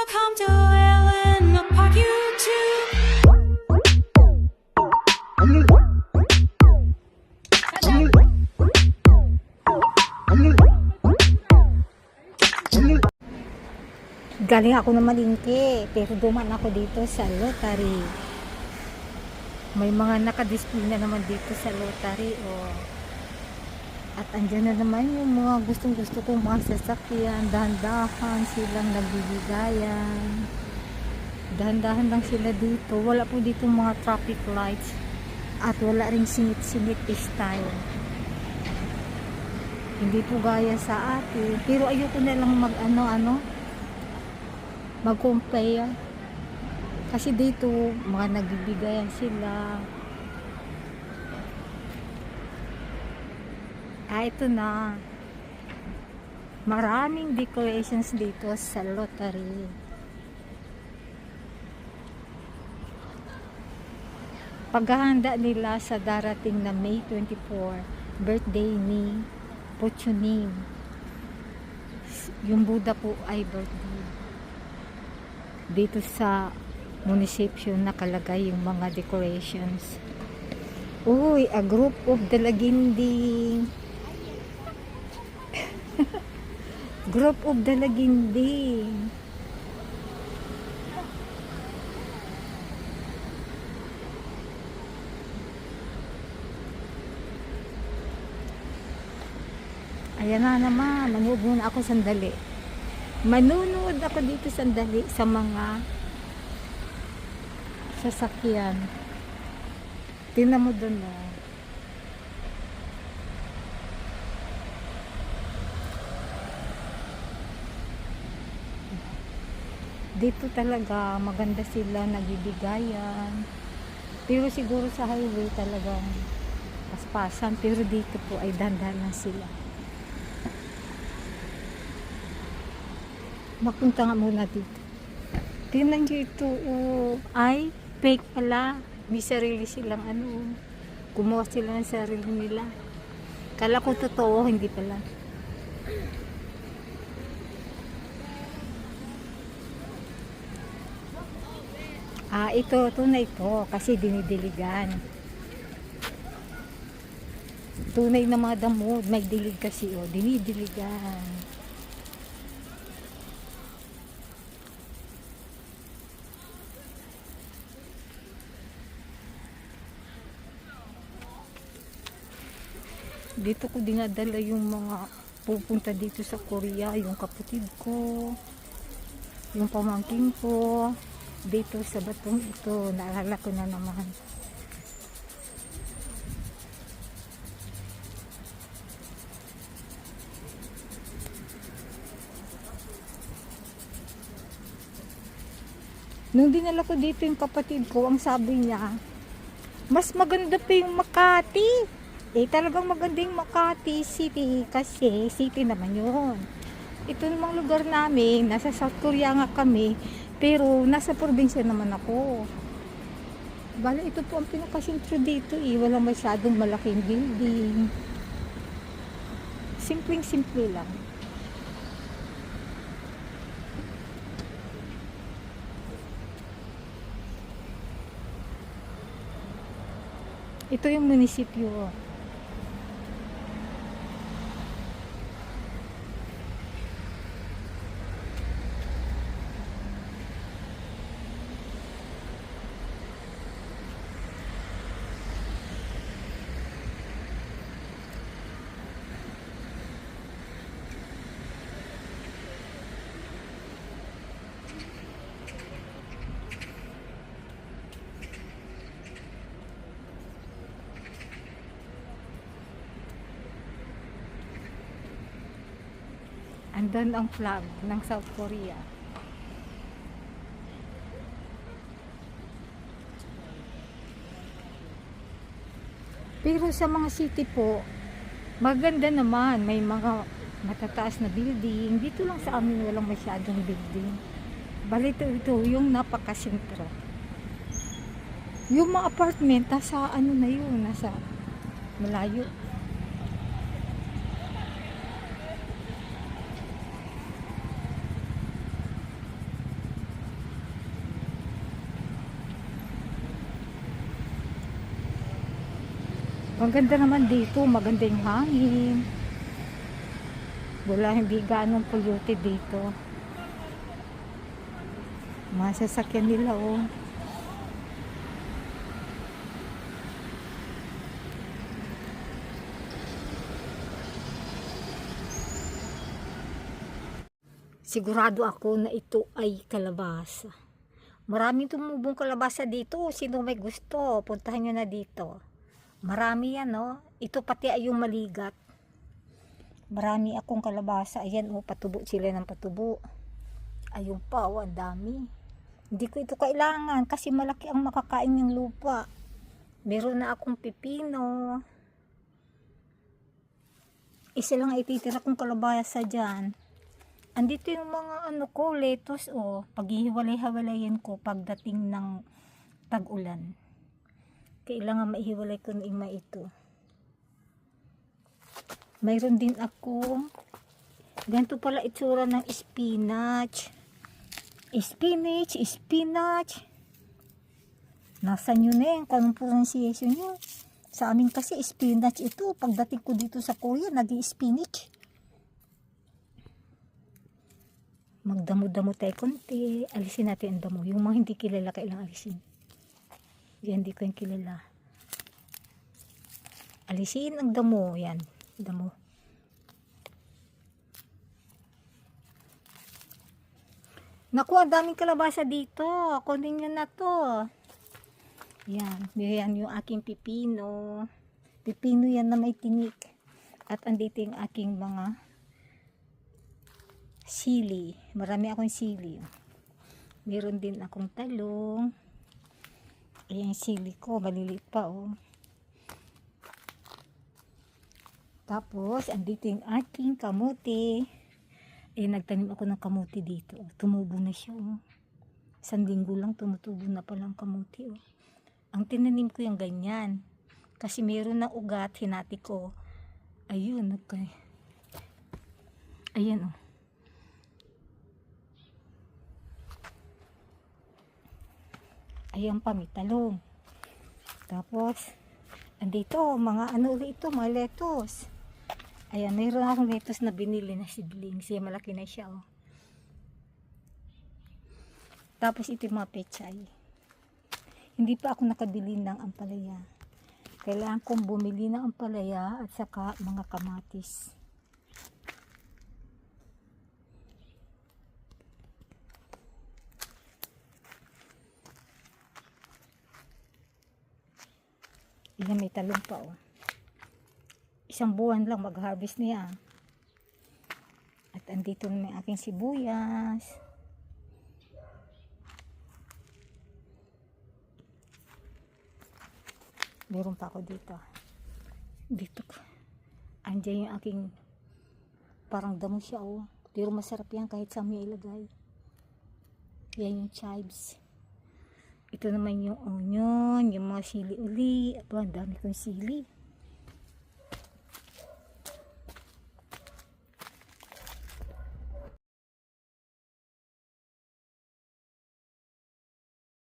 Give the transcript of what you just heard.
Welcome to Ellen Park YouTube. Galing ako na malingki, pero duman ako dito sa lottery. May mga nakadisplay na naman dito sa lottery, oh. At andyan na naman yung mga gustong-gusto kong mga sasakyan. Dahan-dahan silang nagbibigayan. Dahan-dahan lang sila dito. Wala po dito mga traffic lights. At wala ring singit-singit style. Hindi po gaya sa atin. Pero ayoko na lang mag-compare. Kasi dito, mga nagbibigayan sila. Ito na. Maraming decorations dito sa lottery. Paghahanda nila sa darating na May 24, birthday ni Puchunim. Yung Buddha po ay birthday. Dito sa munisipyo nakalagay yung mga decorations. Uy, a group of dalaginding. Group of dalaginding. Ayan na naman, manood muna ako sandali. Manunood ako dito sandali sa mga sasakyan. Tingnan mo doon, oh. Dito talaga maganda sila nagbibigayan. Pero siguro sa highway talagang paspasan. Pero dito po ay dandan lang sila. Mapunta nga muna dito. Tingnan nyo ito. Oh. Ay, fake pala. May sarili silang gumawa sila ng sarili nila. Kala ko totoo, hindi pala. Ito, tunay ito. Kasi dinidiligan. Tunay na mga damo. May dilig kasi, oh. Dinidiligan. Dito ko dinadala yung mga pupunta dito sa Korea, yung kapatid ko, yung pamangkin ko, dito sa batong ito, naalala ko na naman. Nung dinala ko dito yung kapatid ko, ang sabi niya, mas maganda pa yung Makati. Talagang maganda yung Makati City kasi city naman yun. Ito namang lugar namin, nasa South Korea nga kami, pero nasa probinsya naman ako. Bale, ito po ang pinakasentro dito walang masyadong malaking building. Simpleng-simple lang. Ito yung munisipyo. Andun ang flag ng South Korea. Pero sa mga city po, maganda naman. May mga matataas na building. Dito lang sa amin walang masyadong building. Bali ito yung napakasentro. Yung mga apartment, nasa nasa malayo. Maganda naman dito, maganda yung hangin. Wala, hindi ganong polluted dito. Mga sasakyan nila, oh. Sigurado ako na ito ay kalabasa. Maraming tumubong kalabasa dito. Sino may gusto, puntahan nyo na dito. Marami yan, no? Ito pati ay yung maligat. Marami akong kalabasa. Ayan, oh, patubo sila ng patubo. Ayun pa, oh, ang dami. Hindi ko ito kailangan kasi malaki ang makakain ng lupa. Meron na akong pipino. Isa lang ititira kong kalabasa dyan. Andito yung mga ano ko, lettuce, oh. Paghihiwalay-hiwalayin ko pagdating ng tag-ulan. Kailangan maihiwalay ko na ima ito. Mayroon din ako. Ganito pala itsura ng spinach. Spinach. Nasaan yun eh? Kanong pronunciation nyo? Sa amin kasi spinach ito. Pagdating ko dito sa Korea, naging spinach. Magdamo-damo tayo konti. Alisin natin ang damo. Yung mga hindi kilala, kailangan alisin. Yan, hindi ko yung kilala. Alisin ang damo. Yan, damo. Naku, ang daming kalabasa dito. Kunin nyo na to. Yan, yan yung aking pipino. Pipino yan na may tinik. At andito yung aking mga sili. Marami akong sili. Meron din akong talong. Ayan yung sili ko. Maliliit pa, oh. Tapos, andito yung aking kamote. Nagtanim ako ng kamote dito. Tumubo na siya, oh. 1 linggo lang, tumutubo na palang kamote, oh. Ang tinanim ko yung ganyan. Kasi meron na ugat, hinati ko. Ayun, okay. Ayan, oh. Ayan pa, may talong. Tapos, andito, mga ano ulit ito, mga lettuce. Ayan, mayroon akong lettuce na binili na seedlings. Siya, malaki na siya, oh. Tapos, ito yung mga pechay. Hindi pa ako nakabili ng ampalaya. Kailangan kong bumili ng ampalaya at saka mga kamatis. Ayan, may talong pa, oh. 1 buwan lang mag-harvest niya. At andito na yung aking sibuyas. Meron pa ako dito. Dito. Andiyan yung aking parang damo siya, oh. Pero masarap yan kahit sa may ilagay. Yan yung chives. Ito naman yung onion, yung mga sili uli. Aba, ang dami kong sili.